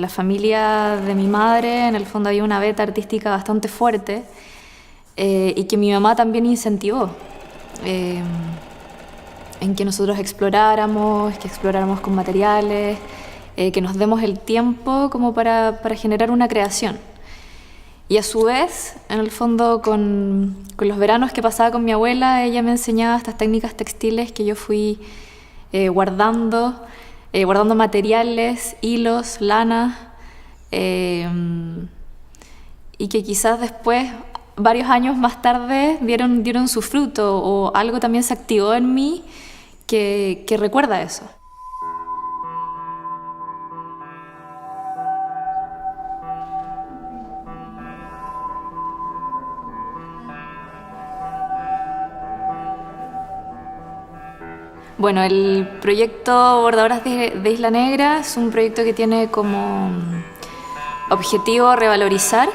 la familia de mi madre, en el fondo había una beta artística bastante fuerte y que mi mamá también incentivó en que nosotros exploráramos, que exploráramos con materiales, que nos demos el tiempo como para generar una creación. Y a su vez, en el fondo, con los veranos que pasaba con mi abuela, ella me enseñaba estas técnicas textiles que yo fui guardando materiales, hilos, lana, y que quizás después, varios años más tarde, dieron su fruto, o algo también se activó en mí que recuerda eso. Bueno, el proyecto Bordadoras de Isla Negra es un proyecto que tiene como objetivo revalorizar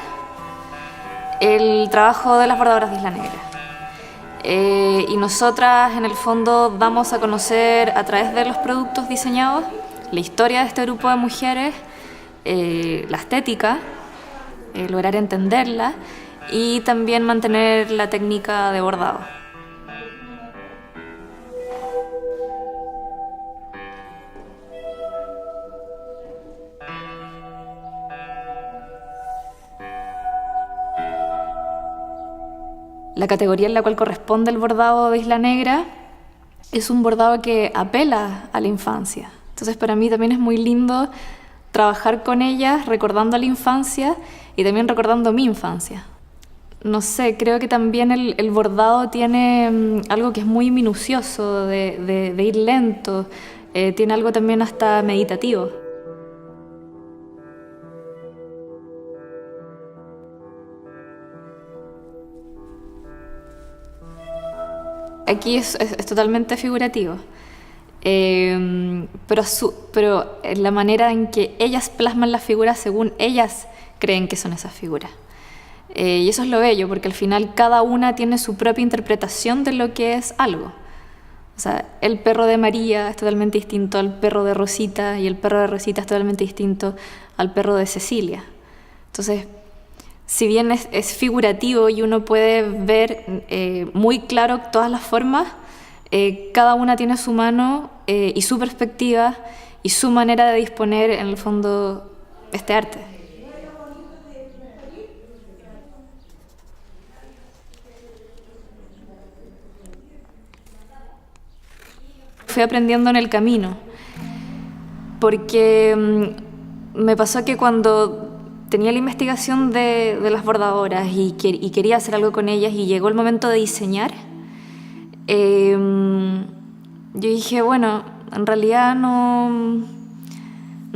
el trabajo de las bordadoras de Isla Negra. Y nosotras, en el fondo, damos a conocer a través de los productos diseñados la historia de este grupo de mujeres, la estética, lograr entenderla y también mantener la técnica de bordado. La categoría en la cual corresponde el bordado de Isla Negra es un bordado que apela a la infancia. Entonces, para mí también es muy lindo trabajar con ellas recordando la infancia y también recordando mi infancia. No sé, creo que también el bordado tiene algo que es muy minucioso, de ir lento, tiene algo también hasta meditativo. Aquí es totalmente figurativo, pero la manera en que ellas plasman las figuras según ellas creen que son esas figuras. Y eso es lo bello, porque al final cada una tiene su propia interpretación de lo que es algo. O sea, el perro de María es totalmente distinto al perro de Rosita, y el perro de Rosita es totalmente distinto al perro de Cecilia. Entonces, si bien es figurativo y uno puede ver muy claro todas las formas, cada una tiene su mano y su perspectiva y su manera de disponer, en el fondo, este arte. Fui aprendiendo en el camino, porque me pasó que cuando tenía la investigación de las bordadoras y quería hacer algo con ellas y llegó el momento de diseñar, yo dije, bueno, en realidad no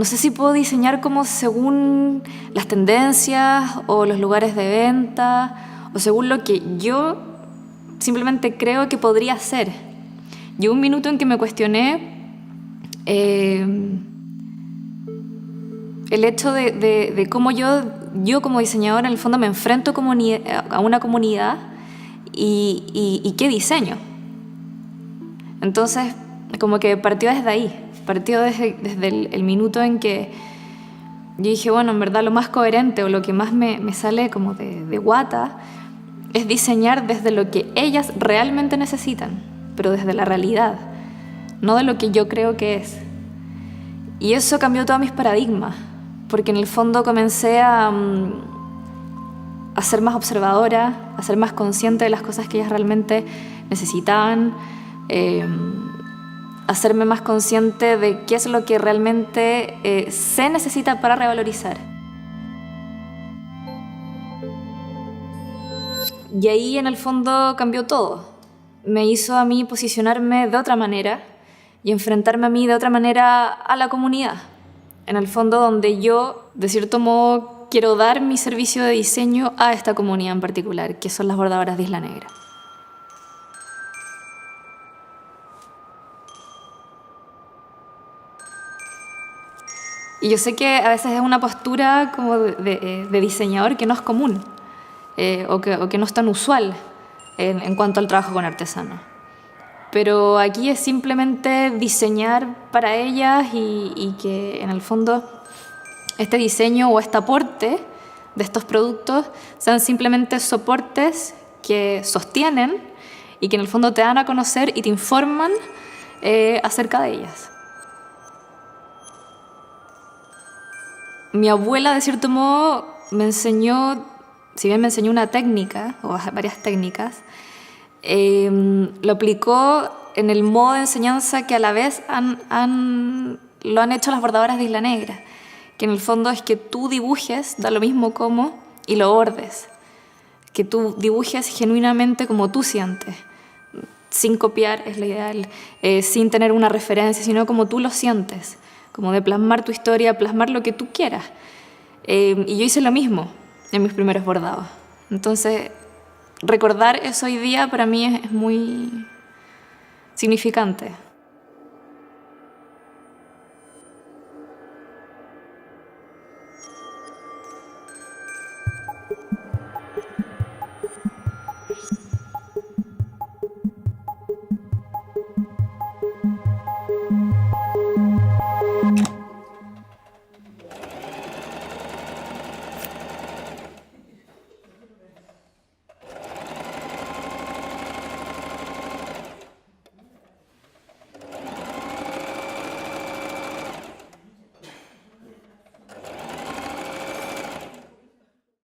sé si puedo diseñar como según las tendencias o los lugares de venta o según lo que yo simplemente creo que podría ser. Llegó un minuto en que me cuestioné el hecho de cómo yo como diseñadora en el fondo me enfrento a una comunidad y qué diseño. Entonces, como que partió desde ahí, partió desde el minuto en que yo dije, bueno, en verdad lo más coherente o lo que más me sale como de guata es diseñar desde lo que ellas realmente necesitan, pero desde la realidad, no de lo que yo creo que es. Y eso cambió todos mis paradigmas, porque en el fondo comencé a ser más observadora, a ser más consciente de las cosas que ellas realmente necesitaban, hacerme más consciente de qué es lo que realmente se necesita para revalorizar. Y ahí en el fondo cambió todo. Me hizo a mí posicionarme de otra manera y enfrentarme a mí de otra manera a la comunidad. En el fondo donde yo, de cierto modo, quiero dar mi servicio de diseño a esta comunidad en particular, que son las bordadoras de Isla Negra. Y yo sé que a veces es una postura como de diseñador que no es común o que no es tan usual en cuanto al trabajo con artesanos. Pero aquí es simplemente diseñar para ellas y que en el fondo este diseño o este aporte de estos productos sean simplemente soportes que sostienen y que en el fondo te dan a conocer y te informan acerca de ellas. Mi abuela, de cierto modo, me enseñó, si bien me enseñó una técnica, o varias técnicas, lo aplicó en el modo de enseñanza que a la vez lo han hecho las bordadoras de Isla Negra, que en el fondo es que tú dibujes, da lo mismo cómo, y lo bordes. Que tú dibujes genuinamente como tú sientes, sin copiar es lo ideal, sin tener una referencia, sino como tú lo sientes, como de plasmar tu historia, plasmar lo que tú quieras. Y yo hice lo mismo en mis primeros bordados. Entonces, recordar eso hoy día para mí es muy significante.